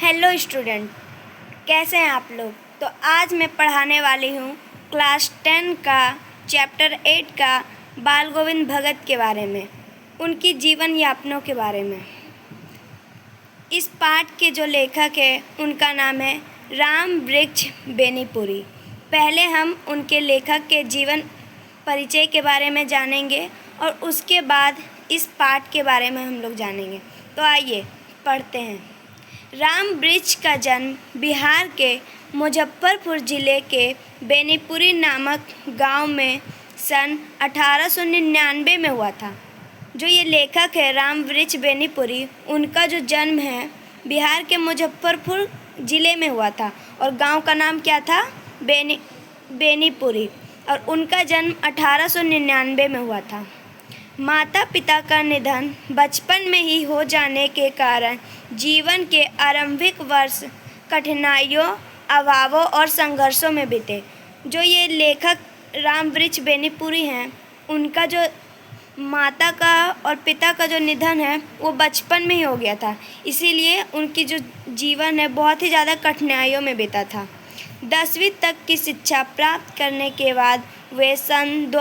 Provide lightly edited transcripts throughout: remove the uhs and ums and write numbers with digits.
Hello student, कैसे हैं आप लोग। तो आज मैं पढ़ाने वाली हूँ क्लास 10 का चैप्टर 8 का बाल गोविंद भगत के बारे में, उनकी जीवन यापनों के बारे में। इस पाठ के जो लेखक है उनका नाम है राम वृक्ष बेनीपुरी। पहले हम उनके लेखक के जीवन परिचय के बारे में जानेंगे और उसके बाद इस पाठ के बारे में हम लोग जानेंगे। तो आइए पढ़ते हैं। राम वृक्ष का जन्म बिहार के मुजफ्फरपुर ज़िले के बेनीपुरी नामक गांव में सन 1899 में हुआ था। जो ये लेखक है राम वृक्ष बेनीपुरी, उनका जो जन्म है बिहार के मुजफ्फरपुर ज़िले में हुआ था और गांव का नाम क्या था, बेनीपुरी, और उनका जन्म 1899 में हुआ था। माता पिता का निधन बचपन में ही हो जाने के कारण जीवन के आरंभिक वर्ष कठिनाइयों, अभावों और संघर्षों में बीते। जो ये लेखक राम वृक्ष बेनीपुरी हैं, उनका जो माता का और पिता का जो निधन है वो बचपन में ही हो गया था, इसीलिए उनकी जो जीवन है बहुत ही ज़्यादा कठिनाइयों में बीता था। 10वीं तक की शिक्षा प्राप्त करने के बाद वे सन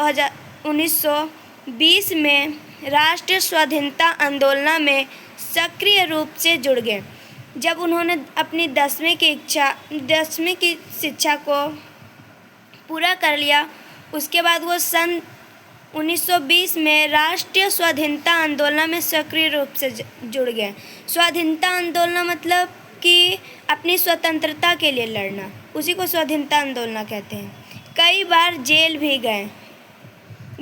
1920 में राष्ट्रीय स्वाधीनता आंदोलन में सक्रिय रूप से जुड़ गए। जब उन्होंने अपनी 10वीं की शिक्षा को पूरा कर लिया, उसके बाद वो सन 1920 में राष्ट्रीय स्वाधीनता आंदोलन में सक्रिय रूप से जुड़ गए। स्वाधीनता आंदोलन मतलब कि अपनी स्वतंत्रता के लिए लड़ना, उसी को स्वाधीनता आंदोलन कहते हैं। कई बार जेल भी गए।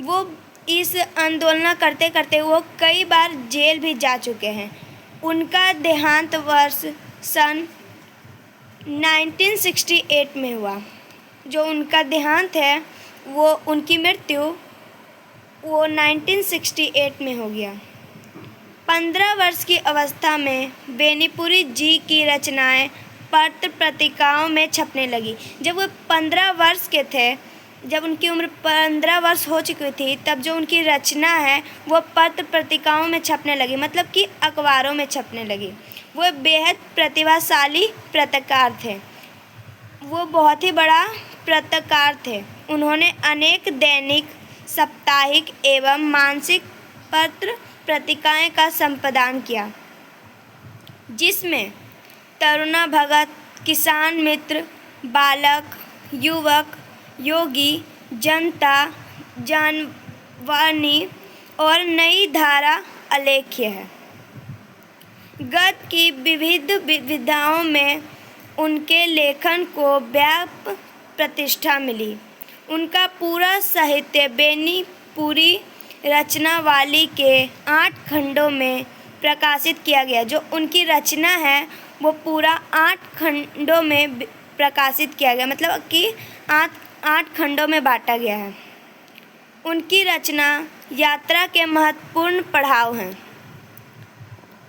वो इस आंदोलन करते करते वो कई बार जेल भी जा चुके हैं। उनका देहांत वर्ष सन 1968 में हुआ। जो उनका देहांत है वो उनकी मृत्यु वो 1968 में हो गया। 15 वर्ष की अवस्था में बेनीपुरी जी की रचनाएं पत्र पत्रिकाओं में छपने लगी। जब वो 15 वर्ष के थे, जब उनकी उम्र 15 वर्ष हो चुकी थी, तब जो उनकी रचना है वो पत्र पत्रिकाओं में छपने लगी, मतलब कि अखबारों में छपने लगी। वो बेहद प्रतिभाशाली पत्रकार थे। वो बहुत ही बड़ा पत्रकार थे। उन्होंने अनेक दैनिक, साप्ताहिक एवं मासिक पत्र पत्रिकाएं का संपादन किया, जिसमें तरुणा भगत, किसान मित्र, बालक, युवक, योगी, जनता, जानवानी और नई धारा उल्लेख्य है। गद्य की विविध विधाओं में उनके लेखन को व्यापक प्रतिष्ठा मिली। उनका पूरा साहित्य बेनीपुरी रचनावली के 8 खंडों में प्रकाशित किया गया। जो उनकी रचना है वो पूरा 8 खंडों में प्रकाशित किया गया, मतलब कि 8 खंडों में बांटा गया है। उनकी रचना यात्रा के महत्वपूर्ण पड़ाव हैं।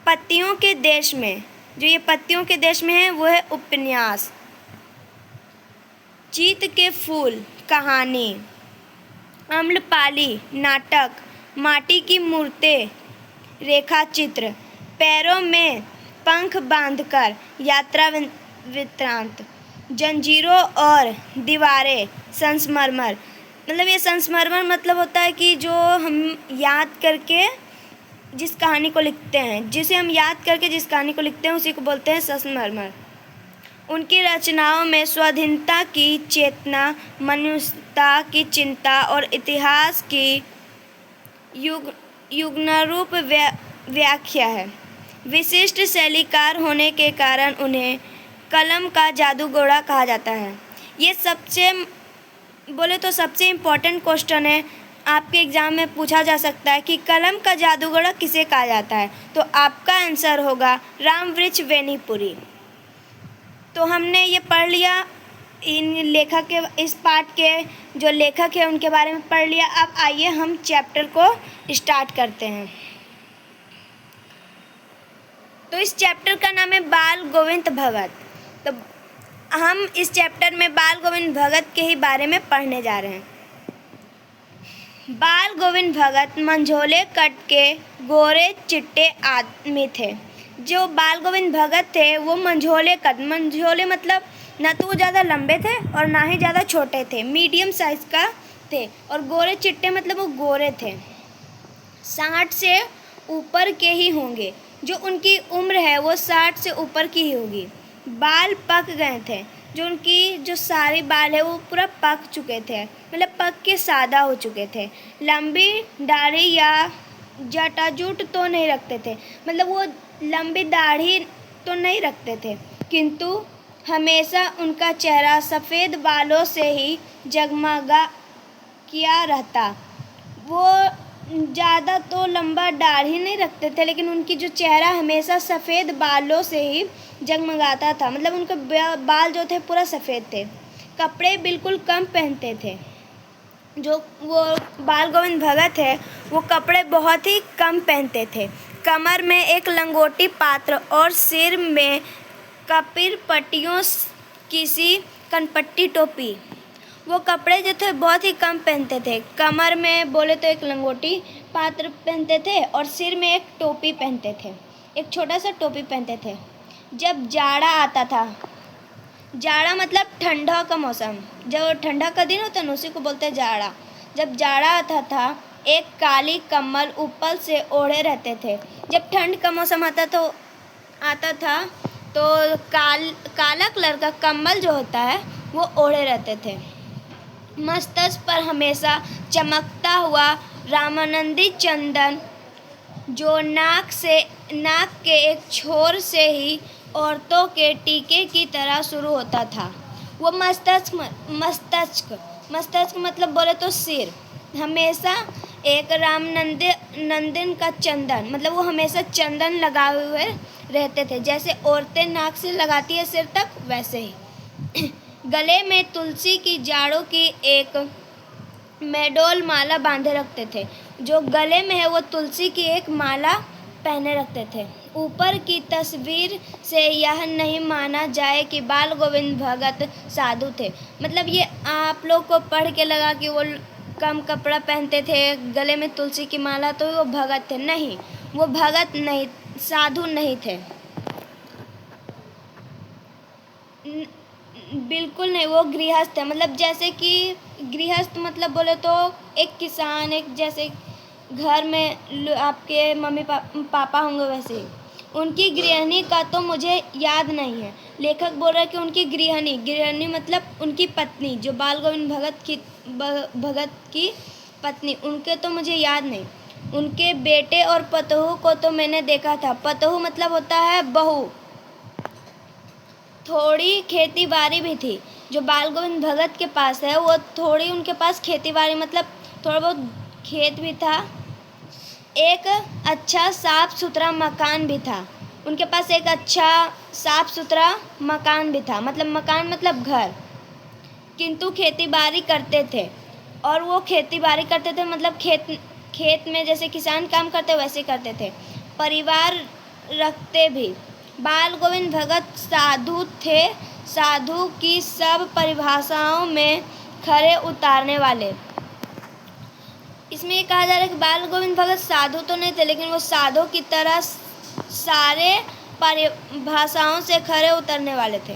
पत्तियों के देश में, जो ये पत्तियों के देश में है वो है उपन्यास, चीत के फूल कहानी, अम्रपाली नाटक, माटी की मूर्तें रेखा चित्र, पैरों में पंख बांधकर यात्रा वृत्तांत, जंजीरों और दीवारें संगमरमर। मतलब ये संगमरमर मतलब होता है कि जो हम याद करके जिस कहानी को लिखते हैं, जिसे हम याद करके जिस कहानी को लिखते हैं उसी को बोलते हैं संगमरमर। उनकी रचनाओं में स्वाधीनता की चेतना, मनुष्यता की चिंता और इतिहास की युग्मरूप व्याख्या है। विशिष्ट शैलीकार होने के कारण उन्हें कलम का जादूगोड़ा कहा जाता है। ये सबसे इम्पोर्टेंट क्वेश्चन है, आपके एग्ज़ाम में पूछा जा सकता है कि कलम का जादूगोड़ा किसे कहा जाता है, तो आपका आंसर होगा राम वृक्ष बेनीपुरी। तो हमने ये पढ़ लिया, इन लेखक के, इस पाठ के जो लेखक है उनके बारे में पढ़ लिया। अब आइए हम चैप्टर को स्टार्ट करते हैं। तो इस चैप्टर का नाम है बाल गोविंद भगत। तो हम इस चैप्टर में बाल गोविंद भगत के ही बारे में पढ़ने जा रहे हैं। बाल गोविंद भगत मंझोले कट के गोरे चिट्टे आदमी थे, जो बाल गोविंद भगत थे वो मंझोले मतलब ना तो वो ज़्यादा लंबे थे और ना ही ज़्यादा छोटे थे, मीडियम साइज का थे। और गोरे चिट्टे मतलब वो गोरे थे, 60 से ऊपर के ही होंगे। जो उनकी उम्र है वो 60 से ऊपर की ही होगी। बाल पक गए थे, जो सारे बाल है वो पूरा पक चुके थे, मतलब पक के सादा हो चुके थे। लंबी दाढ़ी या जटाजूट तो नहीं रखते थे, मतलब वो लंबी दाढ़ी तो नहीं रखते थे, किंतु हमेशा उनका चेहरा सफ़ेद बालों से ही जगमगा किया रहता। वो ज़्यादा तो लंबा दाढ़ी नहीं रखते थे, लेकिन उनकी जो चेहरा हमेशा सफ़ेद बालों से ही जगमगाता था, मतलब उनके बाल जो थे पूरा सफ़ेद थे। कपड़े बिल्कुल कम पहनते थे। जो वो बाल गोविंद भगत है वो कपड़े बहुत ही कम पहनते थे। कमर में एक लंगोटी पात्र और सिर में कपिर पट्टियों किसी कनपट्टी टोपी। वो कपड़े जो थे बहुत ही कम पहनते थे। कमर में बोले तो एक लंगोटी पात्र पहनते थे और सिर में एक टोपी पहनते थे, एक छोटा सा टोपी पहनते थे। जब जाड़ा आता था, जाड़ा मतलब ठंडा का मौसम, जब ठंडा का दिन होता है ना उसी को बोलते हैं जाड़ा। जब जाड़ा आता था एक काली कम्बल ऊपर से ओढ़े रहते थे। जब ठंड का मौसम आता था तो काला कलर का कम्बल जो होता है वो ओढ़े रहते थे। मस्तक पर हमेशा चमकता हुआ रामानंदी चंदन, जो नाक के एक छोर से ही औरतों के टीके की तरह शुरू होता था। वो मस्तक मतलब बोले तो सिर, हमेशा एक नंदन का चंदन, मतलब वो हमेशा चंदन लगाए हुए रहते थे, जैसे औरतें नाक से लगाती है सिर तक वैसे ही। गले में तुलसी की जाड़ों की एक मेडोल माला बांधे रखते थे। जो गले में है वो तुलसी की एक माला पहने रखते थे। ऊपर की तस्वीर से यह नहीं माना जाए कि बाल गोविंद भगत साधु थे, मतलब ये आप लोग को पढ़ के लगा कि वो कम कपड़ा पहनते थे, गले में तुलसी की माला, तो वो भगत थे। नहीं, वो भगत नहीं, साधु नहीं थे, बिल्कुल नहीं। वो गृहस्थ है, मतलब जैसे कि गृहस्थ मतलब बोले तो एक किसान, एक जैसे घर में आपके मम्मी पापा होंगे वैसे ही। उनकी गृहिणी का तो मुझे याद नहीं है। लेखक बोल रहा है कि उनकी गृहिणी मतलब उनकी पत्नी, जो बाल गोविंद भगत की पत्नी, उनके तो मुझे याद नहीं। उनके बेटे और पतोहू को तो मैंने देखा था। पतोहू मतलब होता है बहू। थोड़ी खेती बाड़ी भी थी। जो बाल गोविंद भगत के पास है वो थोड़ी, उनके पास खेती बाड़ी मतलब थोड़ा बहुत खेत भी था। एक अच्छा साफ सुथरा मकान भी था। उनके पास एक अच्छा साफ सुथरा मकान भी था, मतलब मकान मतलब घर। किंतु खेती बाड़ी करते थे, और वो खेती बाड़ी करते थे मतलब खेत में जैसे किसान काम करते वैसे करते थे। परिवार रखते भी। बाल गोविंद भगत साधु थे, साधु की सब परिभाषाओं में खरे उतारने वाले। इसमें ये कहा जा रहा है कि बाल गोविंद भगत साधु तो नहीं थे, लेकिन वो साधु की तरह सारे परिभाषाओं से खरे उतरने वाले थे।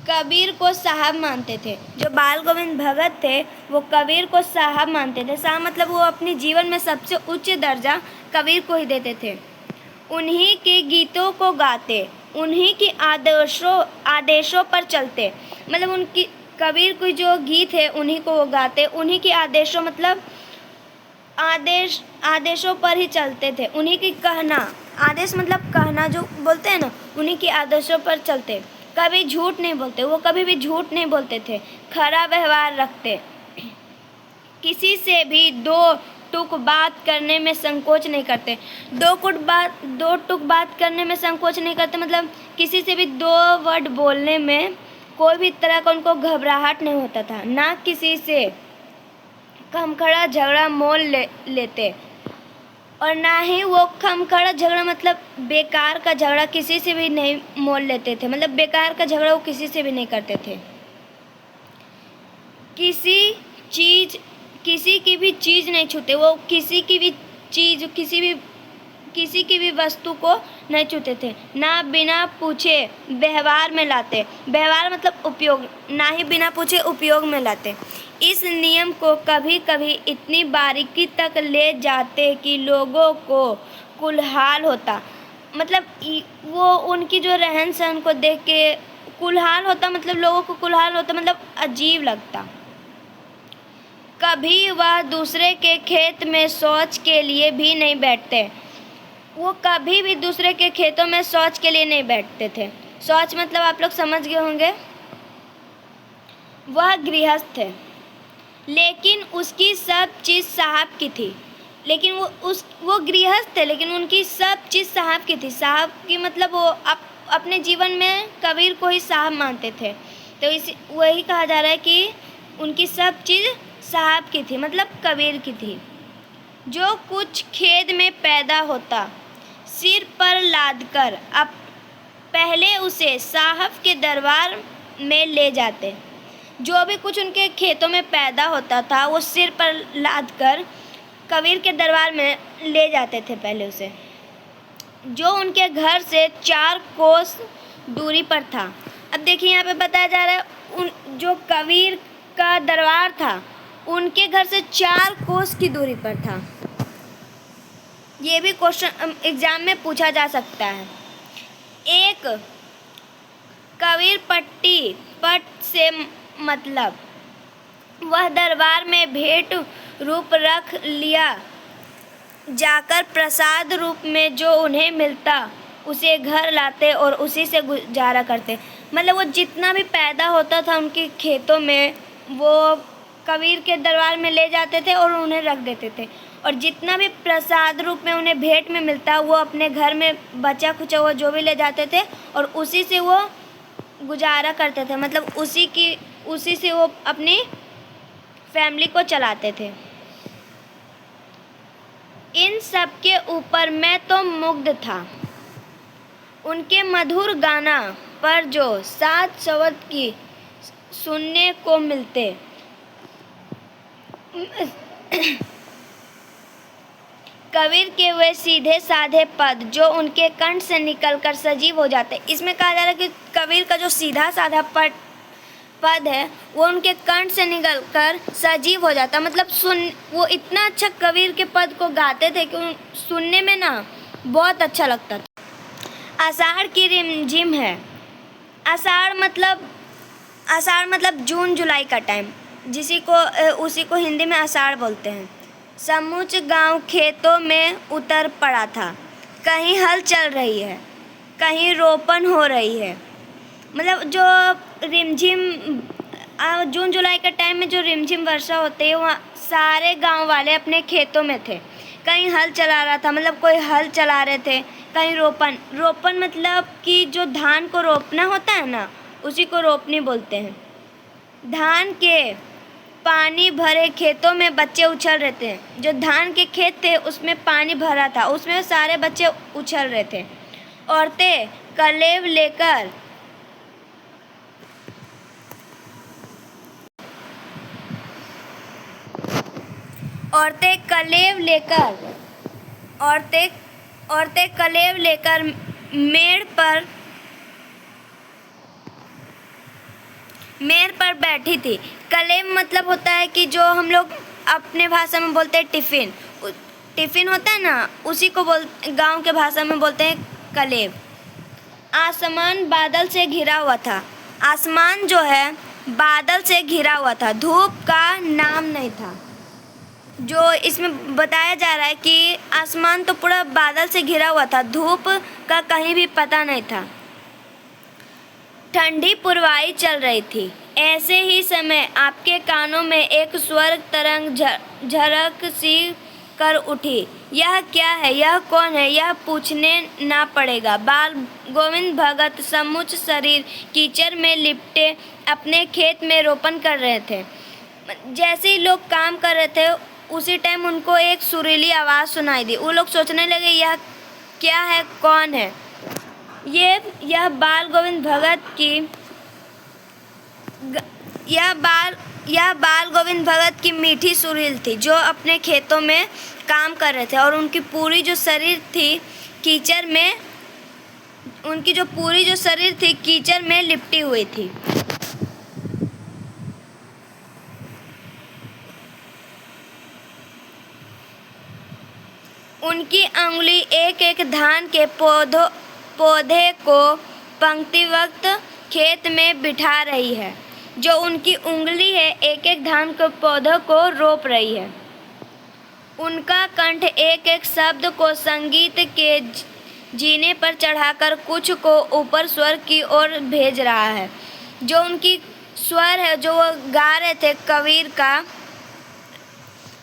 कबीर को साहब मानते थे। जो बाल गोविंद भगत थे वो कबीर को साहब मानते थे। साहब मतलब वो अपने जीवन में सबसे उच्च दर्जा कबीर को ही देते थे। उन्हीं के गीतों को गाते, उन्हीं के आदेशों पर चलते, मतलब उनकी कबीर के जो गीत है उन्हीं को वो गाते। उन्हीं के आदेशों मतलब आदेशों पर ही चलते थे। उन्हीं की कहना, आदेश मतलब कहना जो बोलते हैं ना, उन्हीं के आदेशों पर चलते। कभी झूठ नहीं बोलते, वो कभी भी झूठ नहीं बोलते थे। खरा व्यवहार रखते। किसी से भी दो टुक बात करने में संकोच नहीं करते। दो टुक बात करने में संकोच नहीं करते, मतलब किसी से भी 2 वर्ड बोलने में कोई भी तरह का उनको घबराहट नहीं होता था। ना किसी से खमखड़ा झगड़ा मोल लेते, और ना ही वो खमखड़ा झगड़ा मतलब बेकार का झगड़ा किसी से भी नहीं मोल लेते थे, मतलब बेकार का झगड़ा वो किसी से भी नहीं करते थे। किसी की भी चीज़ नहीं छूते। वो किसी की भी चीज़, किसी भी किसी की भी वस्तु को नहीं छूते थे, ना बिना पूछे व्यवहार में लाते। व्यवहार मतलब उपयोग, ना ही बिना पूछे उपयोग में लाते। इस नियम को कभी कभी इतनी बारीकी तक ले जाते कि लोगों को कुल्हाल होता। मतलब वो उनकी जो रहन सहन को देख के कुल्हाल होता, मतलब लोगों को कुल्हाल होता, मतलब अजीब लगता। कभी वह दूसरे के खेत में शौच के लिए भी नहीं बैठते। वो कभी भी दूसरे के खेतों में शौच के लिए नहीं बैठते थे। शौच मतलब आप लोग समझ गए होंगे। वह गृहस्थ थे, लेकिन उसकी सब चीज़ साहब की थी। लेकिन वो गृहस्थ थे, लेकिन उनकी सब चीज़ साहब की थी। साहब की मतलब वो अपने जीवन में कबीर को ही साहब मानते थे। तो इसी वही कहा जा रहा है कि उनकी सब चीज़ साहब की थी, मतलब कबीर की थी। जो कुछ खेत में पैदा होता, सिर पर लादकर अब पहले उसे साहब के दरबार में ले जाते। जो भी कुछ उनके खेतों में पैदा होता था, वो सिर पर लादकर कबीर के दरबार में ले जाते थे पहले उसे, जो उनके घर से 4 कोस दूरी पर था। अब देखिए यहाँ पे बताया जा रहा है जो कबीर का दरबार था उनके घर से 4 कोस की दूरी पर था। ये भी क्वेश्चन एग्जाम में पूछा जा सकता है। एक कबीर पट्टी पट से मतलब वह दरबार में भेंट रूप रख लिया जाकर प्रसाद रूप में जो उन्हें मिलता उसे घर लाते और उसी से गुजारा करते। मतलब वो जितना भी पैदा होता था उनके खेतों में, वो कबीर के दरबार में ले जाते थे और उन्हें रख देते थे, और जितना भी प्रसाद रूप में उन्हें भेंट में मिलता वो अपने घर में बचा खुचा हुआ जो भी ले जाते थे और उसी से वो गुजारा करते थे। मतलब उसी से वो अपनी फैमिली को चलाते थे। इन सब के ऊपर मैं तो मुग्ध था। उनके मधुर गाना पर जो 7 शब्द की सुनने को मिलते, कबीर के वे सीधे साधे पद जो उनके कंठ से निकलकर सजीव हो जाते। इसमें कहा जा रहा है कि कबीर का जो सीधा साधा पद है वो उनके कंठ से निकलकर सजीव हो जाता। मतलब वो इतना अच्छा कबीर के पद को गाते थे कि सुनने में ना बहुत अच्छा लगता था। आषाढ़ की रिमझिम है। आषाढ़ मतलब जून जुलाई का टाइम, उसी को हिंदी में आषाढ़ बोलते हैं। समूच गांव खेतों में उतर पड़ा था। कहीं हल चल रही है, कहीं रोपण हो रही है। मतलब जो रिमझिम जून जुलाई के टाइम में जो रिमझिम वर्षा होती है, वहाँ सारे गांव वाले अपने खेतों में थे। कहीं हल चला रहा था, मतलब कोई हल चला रहे थे, कहीं रोपण मतलब कि जो धान को रोपना होता है ना, उसी को रोपनी बोलते हैं। धान के पानी भरे खेतों में बच्चे उछल रहे थे। जो धान के खेत थे उसमें पानी भरा था, उसमें सारे बच्चे उछल रहे थे। औरतें कलेव लेकर मेड़ पर बैठी थी। कलेव मतलब होता है कि जो हम लोग अपने भाषा में बोलते हैं टिफिन होता है ना, उसी को गांव के भाषा में बोलते हैं कलेव। आसमान बादल से घिरा हुआ था। आसमान जो है बादल से घिरा हुआ था, धूप का नाम नहीं था। जो इसमें बताया जा रहा है कि आसमान तो पूरा बादल से घिरा हुआ था, धूप का कहीं भी पता नहीं था। ठंडी पुरवाई चल रही थी। ऐसे ही समय आपके कानों में एक स्वर्ग तरंग झरक सी कर उठी। यह क्या है, यह कौन है, यह पूछने ना पड़ेगा। बाल गोविंद भगत समूच शरीर कीचड़ में लिपटे अपने खेत में रोपण कर रहे थे। जैसे ही लोग काम कर रहे थे उसी टाइम उनको एक सुरीली आवाज़ सुनाई दी। वो लोग सोचने लगे यह क्या है, कौन है। यह बाल गोविंद भगत की यह बाल गोविंद भगत की मीठी सुरील थी, जो अपने खेतों में काम कर रहे थे और उनकी पूरी जो शरीर थी कीचड़ में लिपटी हुई थी। उनकी अंगुली एक एक धान के पौधे को पंक्तिबद्ध खेत में बिठा रही है। जो उनकी उंगली है एक एक धान के पौधों को रोप रही है। उनका कंठ एक एक शब्द को संगीत के जीने पर चढ़ाकर कुछ को ऊपर स्वर की ओर भेज रहा है। जो उनकी स्वर है, जो वो गा रहे थे कबीर का,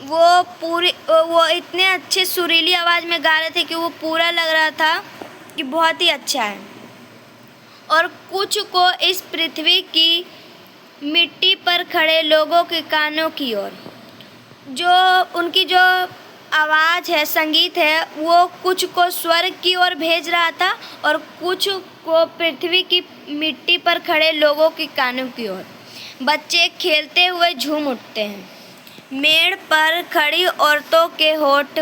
वो इतने अच्छे सुरीली आवाज़ में गा रहे थे कि वो पूरा लग रहा था कि बहुत ही अच्छा है। और कुछ को इस पृथ्वी की मिट्टी पर खड़े लोगों के कानों की ओर। जो उनकी जो आवाज़ है, संगीत है, वो कुछ को स्वर्ग की ओर भेज रहा था और कुछ को पृथ्वी की मिट्टी पर खड़े लोगों के कानों की ओर। बच्चे खेलते हुए झूम उठते हैं। मेड़ पर खड़ी औरतों के होठ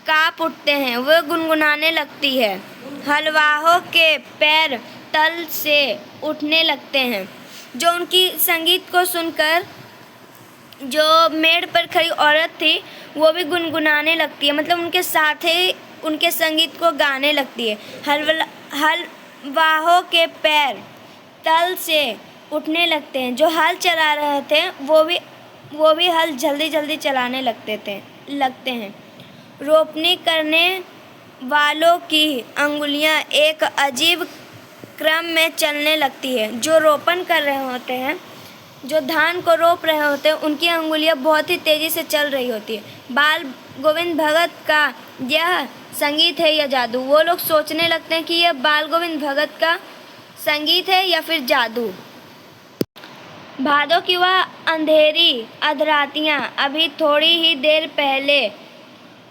काँप उठते हैं, वे गुनगुनाने लगती है। हलवाहों के पैर तल से उठने लगते हैं। जो उनकी संगीत को सुनकर जो मेड़ पर खड़ी औरत थी वो भी गुनगुनाने लगती है, मतलब उनके साथ ही उनके संगीत को गाने लगती है। हलवाहों के पैर तल से उठने लगते हैं। जो हल चला रहे थे वो भी हल जल्दी जल्दी चलाने लगते हैं। रोपनी करने वालों की अंगुलियां एक अजीब क्रम में चलने लगती है। जो रोपण कर रहे होते हैं, जो धान को रोप रहे होते हैं, उनकी अंगुलियां बहुत ही तेज़ी से चल रही होती है। बाल गोविंद भगत का यह संगीत है या जादू? वो लोग सोचने लगते हैं कि यह बाल गोविंद भगत का संगीत है या फिर जादू। भादों की वह अंधेरी अधरातियाँ, अभी थोड़ी ही देर पहले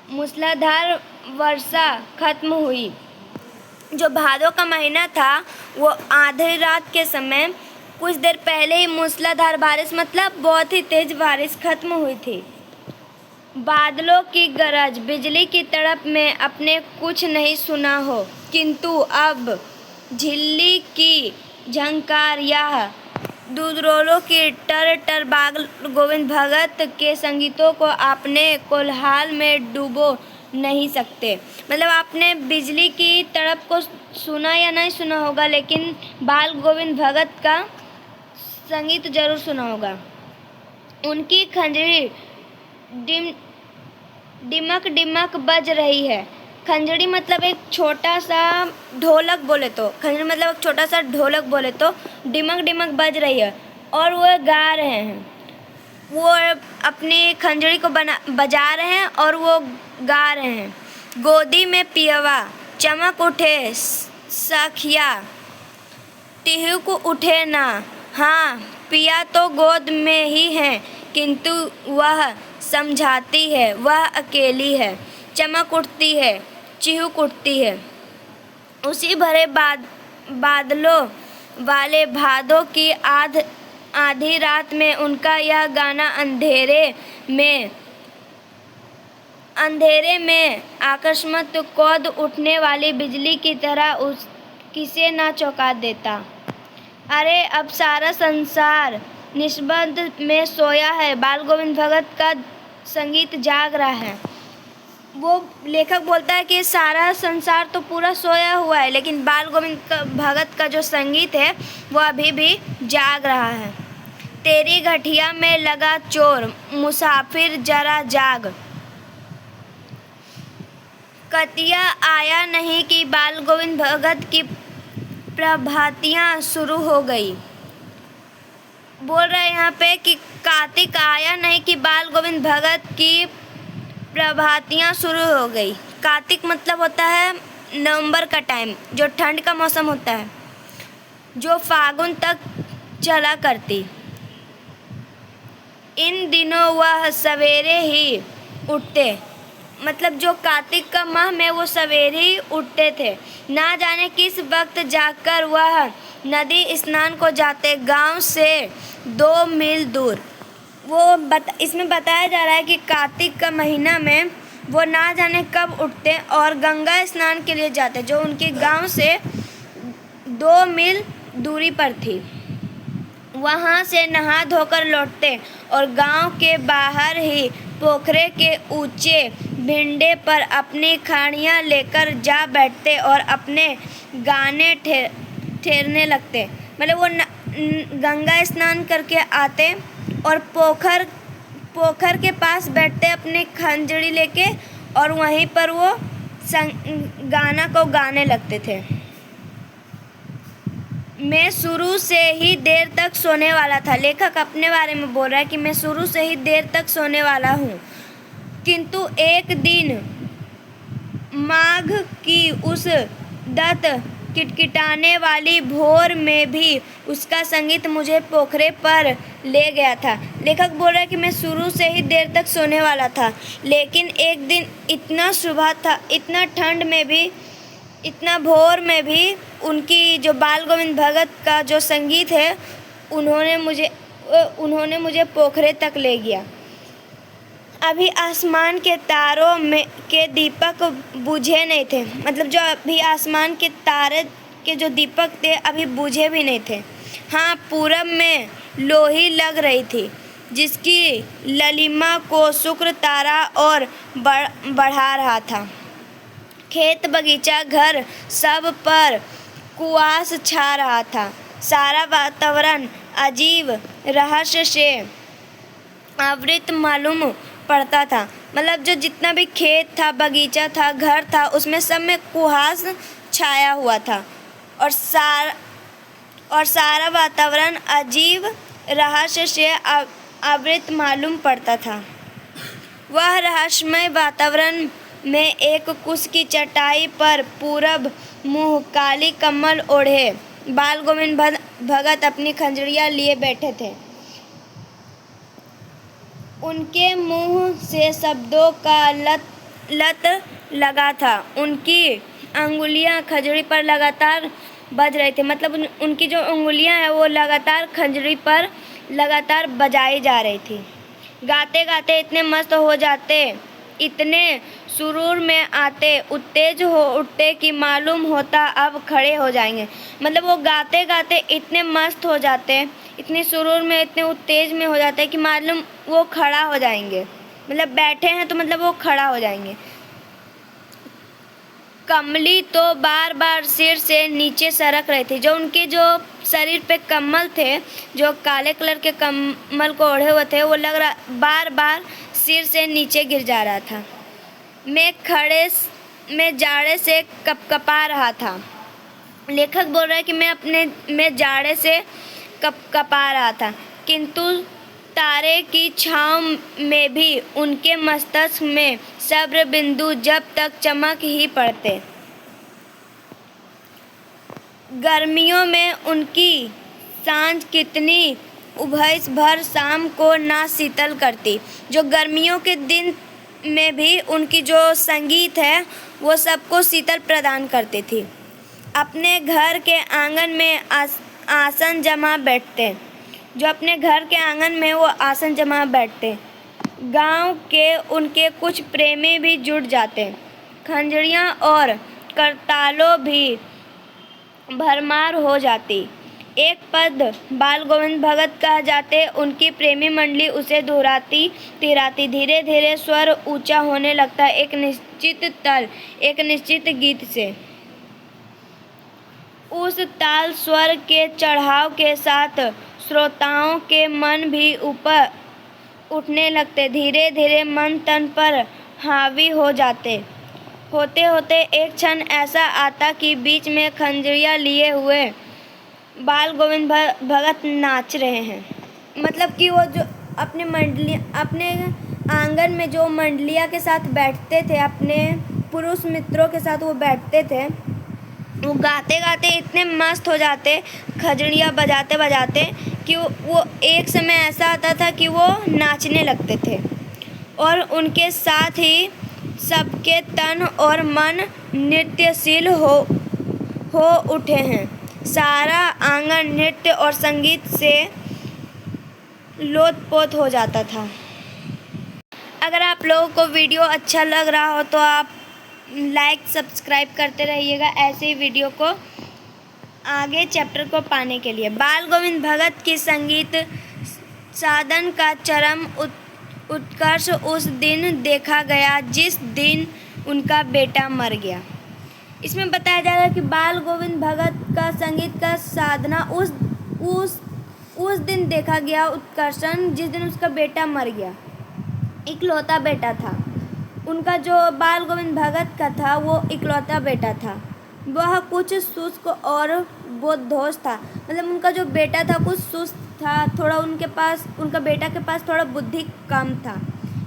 मूसलाधार वर्षा खत्म हुई। जो भादों का महीना था वो आधी रात के समय कुछ देर पहले ही मूसलाधार बारिश, मतलब बहुत ही तेज बारिश खत्म हुई थी। बादलों की गरज, बिजली की तड़प में अपने कुछ नहीं सुना हो, किंतु अब झिल्ली की झंकार या दूधरोलों की टर टर बाल गोविंद भगत के संगीतों को अपने कोलाहल में डुबो नहीं सकते। मतलब आपने बिजली की तड़प को सुना या नहीं सुना होगा, लेकिन बाल गोविंद भगत का संगीत जरूर सुना होगा। उनकी खंजरी डिमक डिमक बज रही है। खंजरी मतलब एक छोटा सा ढोलक बोले तो, खंजरी मतलब एक छोटा सा ढोलक बोले तो, डिमक डिमक बज रही है और वो गा रहे हैं। वो अपनी खंजरी को बजा रहे हैं और वो गा रहे हैं। गोदी में पियवा चमक उठे सखिया, टिहुक उठे ना। हाँ, पिया तो गोद में ही है, किंतु वह समझाती है, वह अकेली है। चमक उठती है, चिहुक उठती है। उसी भरे बादलों वाले भादों की आधी रात में उनका यह गाना अंधेरे में अकस्मात कौद उठने वाली बिजली की तरह किसे ना चौंका देता। अरे अब सारा संसार निशब्द में सोया है, बाल गोविंद भगत का संगीत जाग रहा है। वो लेखक बोलता है कि सारा संसार तो पूरा सोया हुआ है, लेकिन बाल गोविंद भगत का जो संगीत है वो अभी भी जाग रहा है। तेरी घटिया में लगा चोर, मुसाफिर जरा जाग। कतिया आया नहीं कि बाल गोविंद भगत की प्रभातियाँ शुरू हो गई। बोल रहे हैं यहाँ पे कि कार्तिक आया नहीं कि बाल गोविंद भगत की प्रभातियाँ शुरू हो गई। कार्तिक मतलब होता है नवंबर का टाइम, जो ठंड का मौसम होता है, जो फागुन तक चला करती। इन दिनों वह सवेरे ही उठते, मतलब जो कार्तिक का माह में वो सवेरे ही उठते थे। ना जाने किस वक्त जाकर वह नदी स्नान को जाते, गांव से 2 मील दूर। इसमें बताया जा रहा है कि कार्तिक का महीना में वो ना जाने कब उठते और गंगा स्नान के लिए जाते, जो उनके गांव से 2 मील दूरी पर थी। वहां से नहा धोकर लौटते और गांव के बाहर ही पोखरे के ऊंचे भिंडे पर अपनी खाड़ियाँ लेकर जा बैठते और अपने गाने ठेरने लगते। मतलब वो गंगा स्नान करके आते और पोखर के पास बैठते अपनी खंजड़ी लेके और वहीं पर वो गाना को गाने लगते थे। मैं शुरू से ही देर तक सोने वाला था। लेखक अपने बारे में बोल रहा है कि मैं शुरू से ही देर तक सोने वाला हूँ, किंतु एक दिन माघ की उस दत्त किटकिटाने वाली भोर में भी उसका संगीत मुझे पोखरे पर ले गया था। लेखक बोल रहा है कि मैं शुरू से ही देर तक सोने वाला था, लेकिन एक दिन इतना सुबह था, इतना ठंड में भी, इतना भोर में भी उनकी जो बाल गोविंद भगत का जो संगीत है उन्होंने मुझे पोखरे तक ले गया। अभी आसमान के तारों में के दीपक बुझे नहीं थे। मतलब जो अभी आसमान के तारे के जो दीपक थे अभी बुझे भी नहीं थे। हाँ, पूरब में लोही लग रही थी जिसकी ललिमा को शुक्र तारा और बढ़ा रहा था। खेत बगीचा घर सब पर कुआस छा रहा था। सारा वातावरण अजीब रहस्य से आवृत मालूम पड़ता था। मतलब जो जितना भी खेत था, बगीचा था, घर था, उसमें सब में कुहास छाया हुआ था और सारा वातावरण अजीब रहस्य से आवृत मालूम पड़ता था। वह रहस्यमय वातावरण में एक कुश की चटाई पर पूरब मुँह काली कम्बल ओढ़े बाल गोविंद भगत अपनी खंजड़ियाँ लिए बैठे थे। उनके मुंह से शब्दों का लत लगा था। उनकी अंगुलियां खंजड़ी पर लगातार बज रही थी। मतलब उनकी जो उंगलियां हैं वो लगातार खंजड़ी पर लगातार बजाई जा रही थी। गाते गाते इतने मस्त हो जाते, इतने सुरूर में आते, उत्तेज हो उठते कि मालूम होता अब खड़े हो जाएंगे। मतलब वो गाते गाते इतने मस्त हो जाते, इतनी सुरूर में, इतने उत्तेज में हो जाते कि मालूम वो खड़ा हो जाएंगे। मतलब बैठे हैं तो मतलब वो खड़ा हो जाएंगे। कमली तो बार बार सिर से नीचे सरक रही थी। जो उनके जो शरीर पे कम्बल थे, जो काले कलर के कम्बल को ओढ़े हुए थे, वो लग रहा बार बार सिर से नीचे गिर जा रहा था। मैं जाड़े से कपकपा रहा था। लेखक बोल रहा है कि मैं जाड़े से कपकपा रहा था, किंतु तारे की छाँव में भी उनके मस्तिष्क में सब्र बिंदु जब तक चमक ही पड़ते। गर्मियों में उनकी सांझ कितनी उभस भर शाम को ना शीतल करती। जो गर्मियों के दिन में भी उनकी जो संगीत है वो सबको शीतल प्रदान करती थी। अपने घर के आंगन में आसन जमा बैठते। जो अपने घर के आंगन में वो आसन जमा बैठते। गांव के उनके कुछ प्रेमी भी जुट जाते। खंजड़ियाँ और करतालों भी भरमार हो जाती। एक पद बाल गोविंद भगत कह जाते। उनकी प्रेमी मंडली उसे दोहराती तिहराती। धीरे धीरे स्वर ऊंचा होने लगता एक निश्चित ताल, एक निश्चित गीत से। उस ताल स्वर के चढ़ाव के साथ श्रोताओं के मन भी ऊपर उठने लगते। धीरे धीरे मन तन पर हावी हो जाते। होते होते एक क्षण ऐसा आता कि बीच में खंजड़ियाँ लिए हुए बाल गोविंद भगत नाच रहे हैं। मतलब कि वो जो अपने आंगन में जो मंडलिया के साथ बैठते थे, अपने पुरुष मित्रों के साथ वो बैठते थे, वो गाते गाते इतने मस्त हो जाते, खंजड़ियाँ बजाते बजाते, कि वो एक समय ऐसा आता था कि वो नाचने लगते थे। और उनके साथ ही सबके तन और मन नृत्यशील हो उठे हैं। सारा आंगन नृत्य और संगीत से लोतपोत हो जाता था। अगर आप लोगों को वीडियो अच्छा लग रहा हो तो आप लाइक सब्सक्राइब करते रहिएगा ऐसे ही वीडियो को आगे चैप्टर को पाने के लिए। बाल गोविंद भगत की संगीत साधन का चरम उत्कर्ष उस दिन देखा गया जिस दिन उनका बेटा मर गया। इसमें बताया जा रहा है कि बाल गोविंद भगत का संगीत का साधना उस दिन देखा गया उत्कर्षण जिस दिन उसका बेटा मर गया। इकलौता बेटा था उनका, जो बाल गोविंद भगत का था वो इकलौता बेटा था। वह कुछ शुष्क और बोधोश था, मतलब उनका जो बेटा था कुछ सुस्त था, थोड़ा उनका बेटा के पास थोड़ा बुद्धि कम था,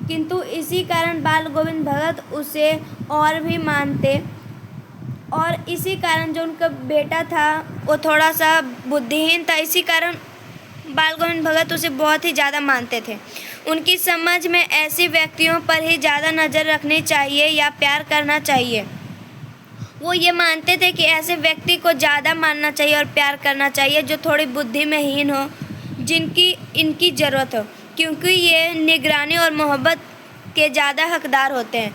किंतु इसी कारण बाल गोविंद भगत उसे और भी मानते, और इसी कारण जो उनका बेटा था वो थोड़ा सा बुद्धिहीन था, इसी कारण बाल गोविंद भगत उसे बहुत ही ज़्यादा मानते थे। उनकी समझ में ऐसे व्यक्तियों पर ही ज़्यादा नज़र रखनी चाहिए या प्यार करना चाहिए। वो ये मानते थे कि ऐसे व्यक्ति को ज़्यादा मानना चाहिए और प्यार करना चाहिए जो थोड़ी बुद्धि में हीन हो, जिनकी इनकी ज़रूरत हो, क्योंकि ये निगरानी और मोहब्बत के ज़्यादा हकदार होते हैं।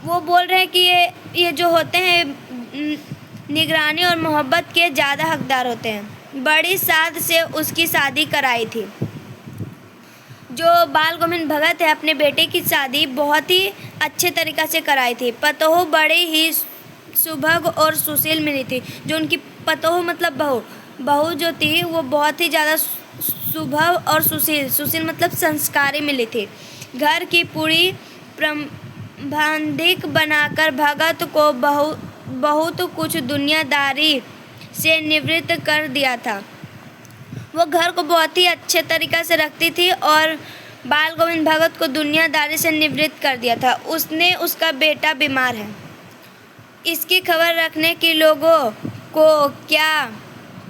वो बोल रहे हैं कि ये जो होते हैं निगरानी और मोहब्बत के ज़्यादा हकदार होते हैं। बड़ी साध से उसकी शादी कराई थी। जो बाल गोविंद भगत है अपने बेटे की शादी बहुत ही अच्छे तरीक़ा से कराई थी। पतोह बड़ी ही सुभग और सुशील मिली थी। जो उनकी पतोह मतलब बहू जो थी वो बहुत ही ज़्यादा सुभग और सुशील मतलब संस्कारी मिली थी। घर की पूरी प्रबंधिक बनाकर भगत को बहुत कुछ दुनियादारी से निवृत्त कर दिया था। वो घर को बहुत ही अच्छे तरीक़ा से रखती थी और बाल गोविंद भगत को दुनियादारी से निवृत्त कर दिया था। उसका बेटा बीमार है, इसकी खबर रखने की लोगों को क्या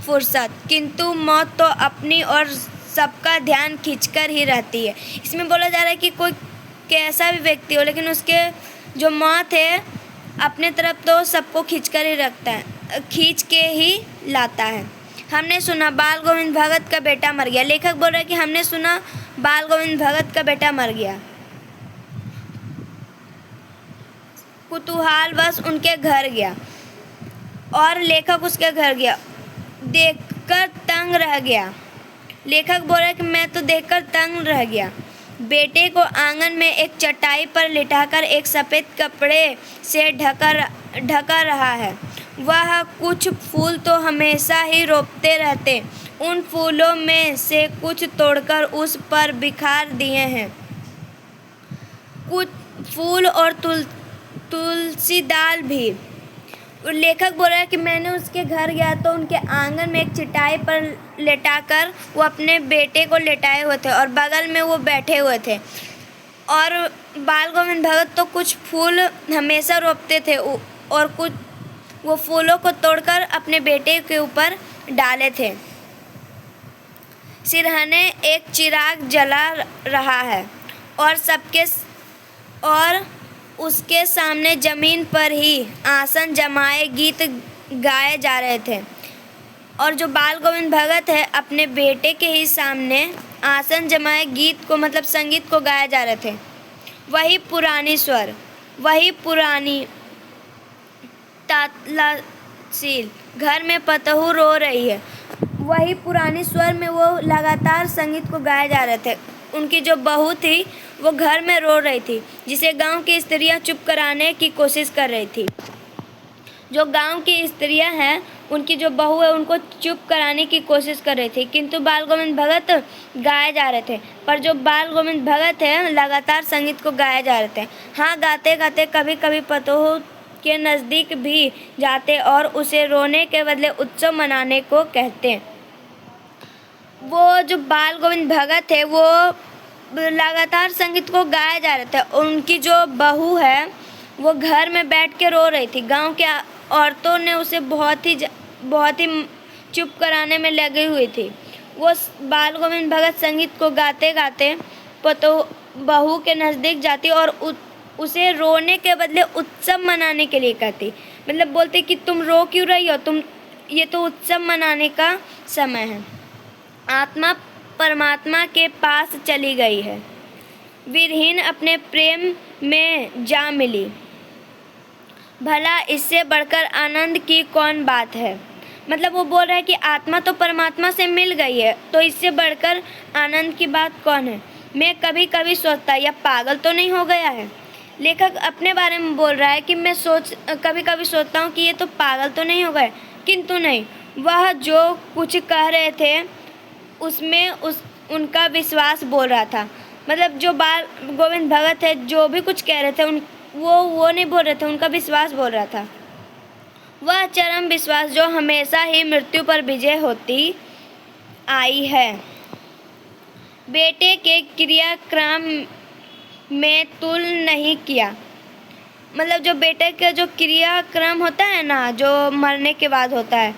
फुर्सत, किंतु मौत तो अपनी और सबका ध्यान खींचकर ही रहती है। इसमें बोला जा रहा है कि कोई कैसा भी व्यक्ति हो लेकिन उसके जो मौत है अपने तरफ तो सबको खींचकर ही रखता है, खींच के ही लाता है। हमने सुना बाल गोविंद भगत का बेटा मर गया। लेखक बोल रहा है कि हमने सुना बाल गोविंद भगत का बेटा मर गया। कुतूहल बस उनके घर गया और लेखक उसके घर गया, देखकर तंग रह गया। लेखक बोल रहा है कि मैं तो देखकर तंग रह गया। बेटे को आंगन में एक चटाई पर लिटाकर एक सफ़ेद कपड़े से ढका रहा है। वह कुछ फूल तो हमेशा ही रोपते रहते, उन फूलों में से कुछ तोड़कर उस पर बिखार दिए हैं। कुछ फूल और तुलसी दाल भी। लेखक बोल रहा है कि मैंने उसके घर गया तो उनके आंगन में एक चटाई पर लेटाकर वो अपने बेटे को लेटाए हुए थे और बगल में वो बैठे हुए थे। और बाल गोविंद भगत तो कुछ फूल हमेशा रोपते थे और कुछ वो फूलों को तोड़कर अपने बेटे के ऊपर डाले थे। सिरहाने एक चिराग जला रहा है और उसके सामने ज़मीन पर ही आसन जमाए गीत गाए जा रहे थे। और जो बाल गोविंद भगत है अपने बेटे के ही सामने आसन जमाए गीत को मतलब संगीत को गाए जा रहे थे। वही पुरानी स्वर, वही पुरानी तातलाशील घर में पतहू रो रही है। वही पुरानी स्वर में वो लगातार संगीत को गाए जा रहे थे। उनकी जो बहू थी वो घर में रो रही थी, जिसे गांव की स्त्रियां चुप कराने की कोशिश कर रही थी। जो गांव की स्त्रियां हैं उनकी जो बहू है उनको चुप कराने की कोशिश कर रही थी, किंतु बाल गोविंद भगत गाए जा रहे थे। पर जो बाल गोविंद भगत है लगातार संगीत को गाए जा रहे थे। हाँ, गाते गाते कभी कभी पतोह के नज़दीक भी जाते और उसे रोने के बदले उत्सव मनाने को कहते। वो जो बाल गोविंद भगत है वो लगातार संगीत को गाया जा रहा था। उनकी जो बहू है वो घर में बैठ के रो रही थी। गांव के औरतों ने उसे बहुत ही चुप कराने में लगी हुई थी। वो बाल गोविंद भगत संगीत को गाते गाते बहू के नज़दीक जाती और उसे रोने के बदले उत्सव मनाने के लिए कहती। मतलब बोलते कि तुम रो क्यों रही हो, ये तो उत्सव मनाने का समय है। आत्मा परमात्मा के पास चली गई है, विरहीन अपने प्रेम में जा मिली। भला इससे बढ़कर आनंद की कौन बात है। मतलब वो बोल रहा है कि आत्मा तो परमात्मा से मिल गई है, तो इससे बढ़कर आनंद की बात कौन है। मैं कभी कभी सोचता, यह पागल तो नहीं हो गया है। लेखक अपने बारे में बोल रहा है कि मैं कभी कभी सोचता हूँ कि ये तो पागल तो नहीं हो गए, किंतु नहीं, वह जो कुछ कह रहे थे उसमें उनका विश्वास बोल रहा था। मतलब जो बाल गोविंद भगत है, जो भी कुछ कह रहे थे वो नहीं बोल रहे थे, उनका विश्वास बोल रहा था। वह चरम विश्वास जो हमेशा ही मृत्यु पर विजय होती आई है। बेटे के क्रियाक्रम में तुल नहीं किया। मतलब जो बेटे का जो क्रियाक्रम होता है ना, जो मरने के बाद होता है,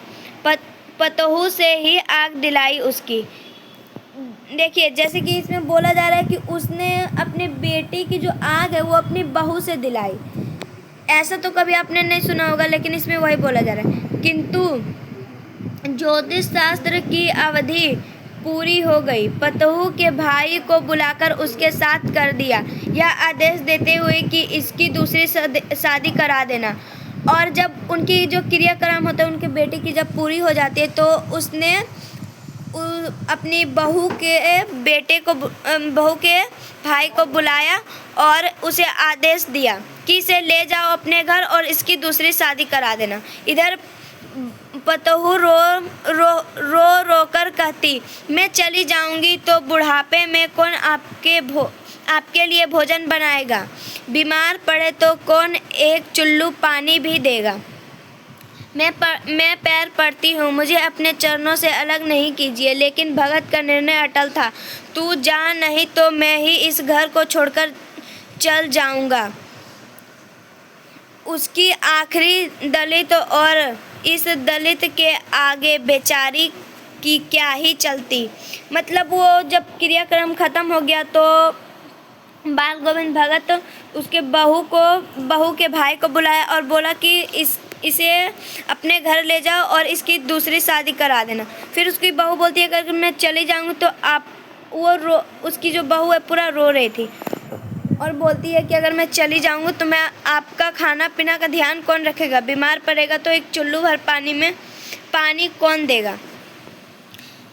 पतोहू से ही आग दिलाई उसकी। देखिए, जैसे कि इसमें बोला जा रहा है कि उसने अपने बेटे की जो आग है वो अपनी बहू से दिलाई। ऐसा तो कभी आपने नहीं सुना होगा, लेकिन इसमें वही बोला जा रहा है। किंतु ज्योतिष शास्त्र की अवधि पूरी हो गई। पतोहू के भाई को बुलाकर उसके साथ कर दिया यह आदेश देते हुए कि इसकी दूसरी शादी करा देना। और जब उनकी जो क्रियाक्रम होता है, उनके बेटे की जब पूरी हो जाती है, तो उसने अपनी बहू के भाई को बुलाया और उसे आदेश दिया कि इसे ले जाओ अपने घर और इसकी दूसरी शादी करा देना। इधर पतोहू रो कर कहती, मैं चली जाऊंगी तो बुढ़ापे में कौन आपके लिए भोजन बनाएगा, बीमार पड़े तो कौन एक चुल्लू पानी भी देगा। मैं पैर पड़ती हूँ, मुझे अपने चरणों से अलग नहीं कीजिए। लेकिन भगत का निर्णय अटल था। तू जा, नहीं तो मैं ही इस घर को छोड़कर चल जाऊंगा। उसकी आखिरी दलित और इस दलित के आगे बेचारी की क्या ही चलती। मतलब वो जब क्रियाक्रम खत्म हो गया तो बाल गोविंद भगत उसके बहू के भाई को बुलाया और बोला कि इसे अपने घर ले जाओ और इसकी दूसरी शादी करा देना। फिर उसकी बहू बोलती है, अगर मैं चली जाऊंगी तो उसकी जो बहू है पूरा रो रही थी और बोलती है कि अगर मैं चली जाऊंगी तो मैं आपका खाना पीना का ध्यान कौन रखेगा, बीमार पड़ेगा तो एक चुल्लू भर पानी कौन देगा।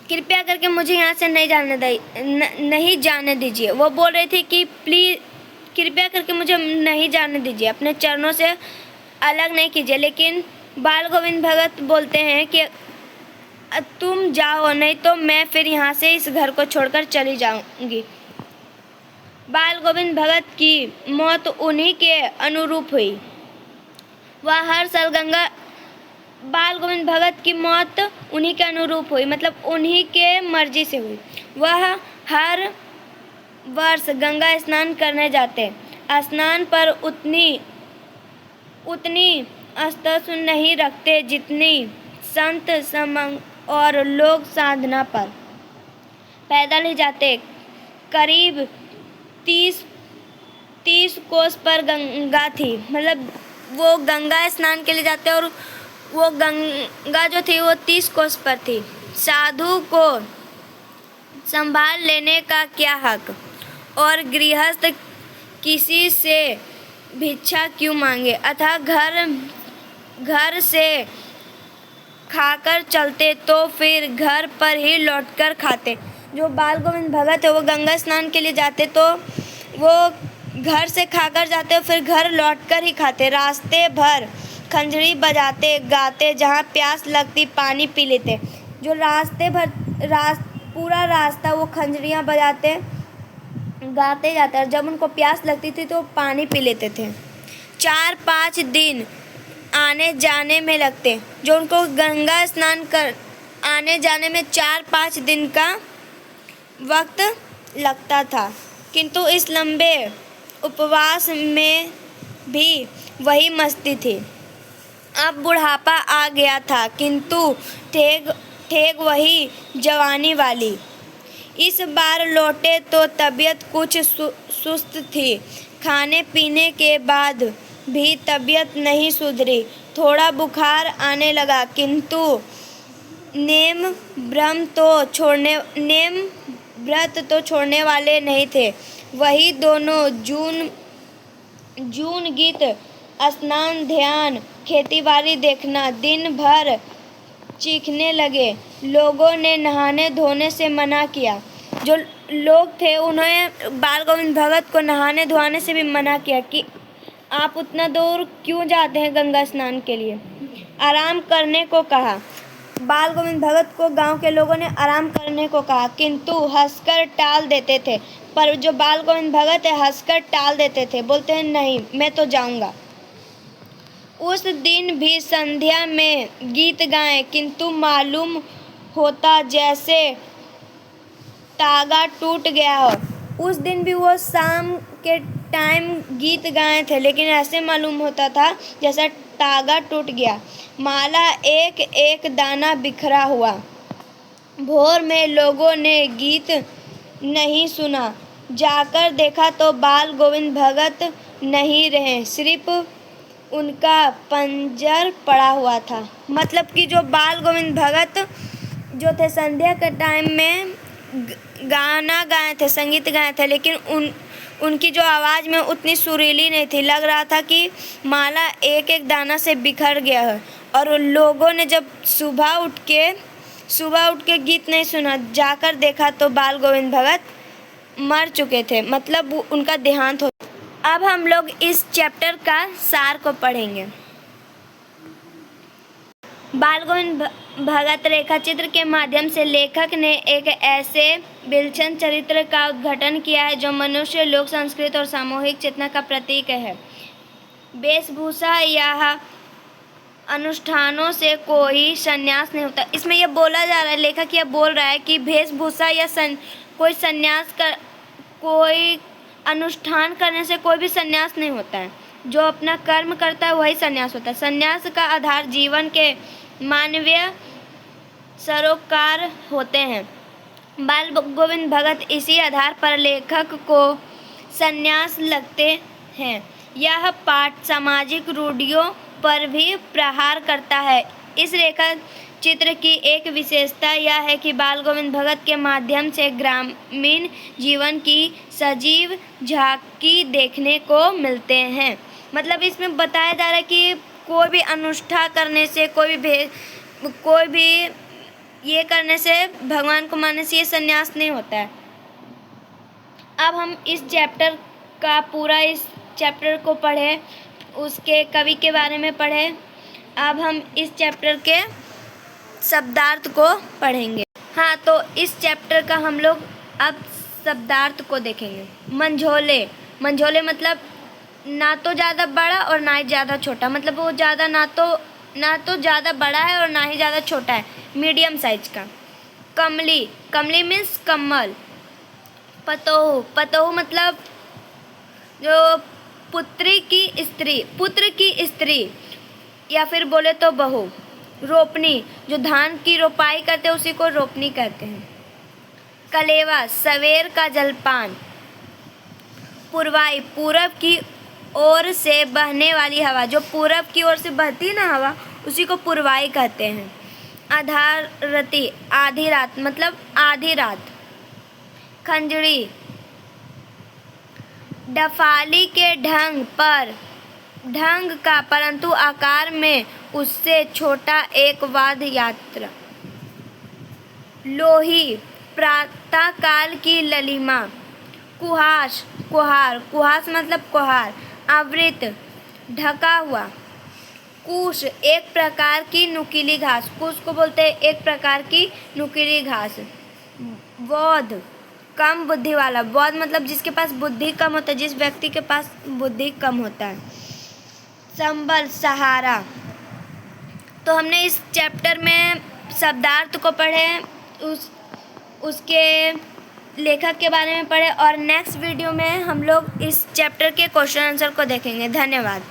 कृपया करके मुझे यहाँ से नहीं जाने दीजिए। वो बोल रही थी कि प्लीज़ कृपया करके मुझे नहीं जाने दीजिए, अपने चरणों से अलग नहीं कीजिए। लेकिन बाल गोविंद भगत बोलते हैं कि तुम जाओ, नहीं तो मैं फिर यहाँ से इस घर को छोड़कर चली जाऊंगी। बाल गोविंद भगत की मौत उन्हीं के अनुरूप हुई। वह हर साल बाल गोविंद भगत की मौत उन्हीं के अनुरूप हुई, मतलब उन्हीं के मर्जी से हुई। वह हर वर्ष गंगा स्नान करने जाते। स्नान पर उतनी आस्था नहीं रखते जितनी संत समंग और लोग साधना पर। पैदल ही जाते। करीब 30 कोस पर गंगा थी। मतलब वो गंगा स्नान के लिए जाते और वो गंगा जो थी वो 30 कोस पर थी। साधु को संभाल लेने का क्या हक, और गृहस्थ किसी से भिक्षा क्यों मांगे। अतः घर से खाकर चलते तो फिर घर पर ही लौटकर खाते। जो बाल गोविंद भगत है वो गंगा स्नान के लिए जाते तो वो घर से खाकर जाते और फिर घर लौटकर ही खाते। रास्ते भर खंजरी बजाते गाते, जहाँ प्यास लगती पानी पी लेते। जो रास्ते भर पूरा रास्ता वो खंजरियाँ बजाते गाते जाते और जब उनको प्यास लगती थी तो पानी पी लेते थे। 4-5 दिन आने जाने में लगते। जो उनको गंगा स्नान कर आने जाने में 4-5 दिन का वक्त लगता था, किंतु इस लंबे उपवास में भी वही मस्ती थी। अब बुढ़ापा आ गया था, किंतु ठेग वही जवानी वाली। इस बार लौटे तो तबीयत कुछ सुस्त थी। खाने पीने के बाद भी तबीयत नहीं सुधरी। थोड़ा बुखार आने लगा, किंतु नेम व्रत तो छोड़ने वाले नहीं थे। वही दोनों जून गीत, स्नान, ध्यान, खेतीबाड़ी देखना दिन भर चीखने लगे। लोगों ने नहाने धोने से मना किया। जो लोग थे उन्होंने बाल गोविंद भगत को नहाने धोने से भी मना किया कि आप उतना दूर क्यों जाते हैं गंगा स्नान के लिए। आराम करने को कहा। बाल गोविंद भगत को गांव के लोगों ने आराम करने को कहा, किंतु हंसकर टाल देते थे। पर जो बाल गोविंद भगत है हंसकर टाल देते थे, बोलते हैं नहीं मैं तो जाऊंगा। उस दिन भी संध्या में गीत गाए, किंतु मालूम होता जैसे तागा टूट गया हो। उस दिन भी वो शाम के टाइम गीत गाए थे, लेकिन ऐसे मालूम होता था जैसा तागा टूट गया। माला एक एक दाना बिखरा हुआ। भोर में लोगों ने गीत नहीं सुना। जाकर देखा तो बाल गोविंद भगत नहीं रहे, सिर्फ उनका पंजर पड़ा हुआ था। मतलब कि जो बाल गोविंद भगत जो थे संध्या के टाइम में गाना गाए थे, संगीत गाए थे, लेकिन उनकी जो आवाज़ में उतनी सुरीली नहीं थी। लग रहा था कि माला एक एक दाना से बिखर गया है। और लोगों ने जब सुबह उठ के गीत नहीं सुना, जाकर देखा तो बाल गोविंद भगत मर चुके थे, मतलब उनका देहांत हो। अब हम लोग इस चैप्टर का सार को पढ़ेंगे। बाल गोविंद भगत रेखा चित्र के माध्यम से लेखक ने एक ऐसे विलक्षण चरित्र का उद्घाटन किया है जो मनुष्य, लोक संस्कृति और सामूहिक चेतना का प्रतीक है। वेशभूषा या अनुष्ठानों से कोई संन्यास नहीं होता। इसमें यह बोला जा रहा है, लेखक यह बोल रहा है कि वेशभूषा या कोई अनुष्ठान करने से कोई भी संन्यास नहीं होता है। जो अपना कर्म करता है वही संन्यास होता है। संन्यास का आधार जीवन के मानवीय सरोकार होते हैं। बाल गोविंद भगत इसी आधार पर लेखक को संन्यास लगते हैं। यह पाठ सामाजिक रूढ़ियों पर भी प्रहार करता है। इस रेखा चित्र की एक विशेषता यह है कि बाल गोविंद भगत के माध्यम से ग्रामीण जीवन की सजीव झांकी देखने को मिलते हैं। मतलब इसमें बताया जा रहा है कि कोई भी अनुष्ठान करने से, कोई भी ये करने से, भगवान को मानने से ये संन्यास नहीं होता है। अब हम इस चैप्टर को पढ़ें, उसके कवि के बारे में पढ़ें। अब हम इस चैप्टर के शब्दार्थ को पढ़ेंगे। हाँ, तो इस चैप्टर का हम लोग अब शब्दार्थ को देखेंगे। मंझोले मतलब ना तो ज़्यादा बड़ा और ना ही ज़्यादा छोटा, मतलब वो ज़्यादा ना तो ज़्यादा बड़ा है और ना ही ज़्यादा छोटा है, मीडियम साइज का। कमली मीन्स कमल। पतोहू मतलब जो पुत्र की स्त्री या फिर बोले तो बहू। रोपनी, जो धान की रोपाई करते हैं उसी को रोपनी कहते हैं। कलेवा, सवेर का जलपान। पुरवाई, पूरब की ओर से बहने वाली हवा, जो पूरब की ओर से बहती है ना हवा, उसी को पुरवाई कहते हैं। आधारती, आधी रात, मतलब आधी रात। खंजरी, डफाली के ढंग का परंतु आकार में उससे छोटा एक वाद्य यंत्र। लोही, प्रातः काल की ललिमा। कुहास मतलब कुहार, आवृत, ढका हुआ। कूश, एक प्रकार की नुकीली घास। कूश को बोलते हैं एक प्रकार की नुकीली घास। बौद्ध, कम बुद्धि वाला। बौद्ध मतलब जिसके पास बुद्धि कम होता है, जिस व्यक्ति के पास बुद्धि कम होता है। संबल, सहारा। तो हमने इस चैप्टर में शब्दार्थ को पढ़े, उसके लेखक के बारे में पढ़े, और नेक्स्ट वीडियो में हम लोग इस चैप्टर के क्वेश्चन आंसर को देखेंगे। धन्यवाद।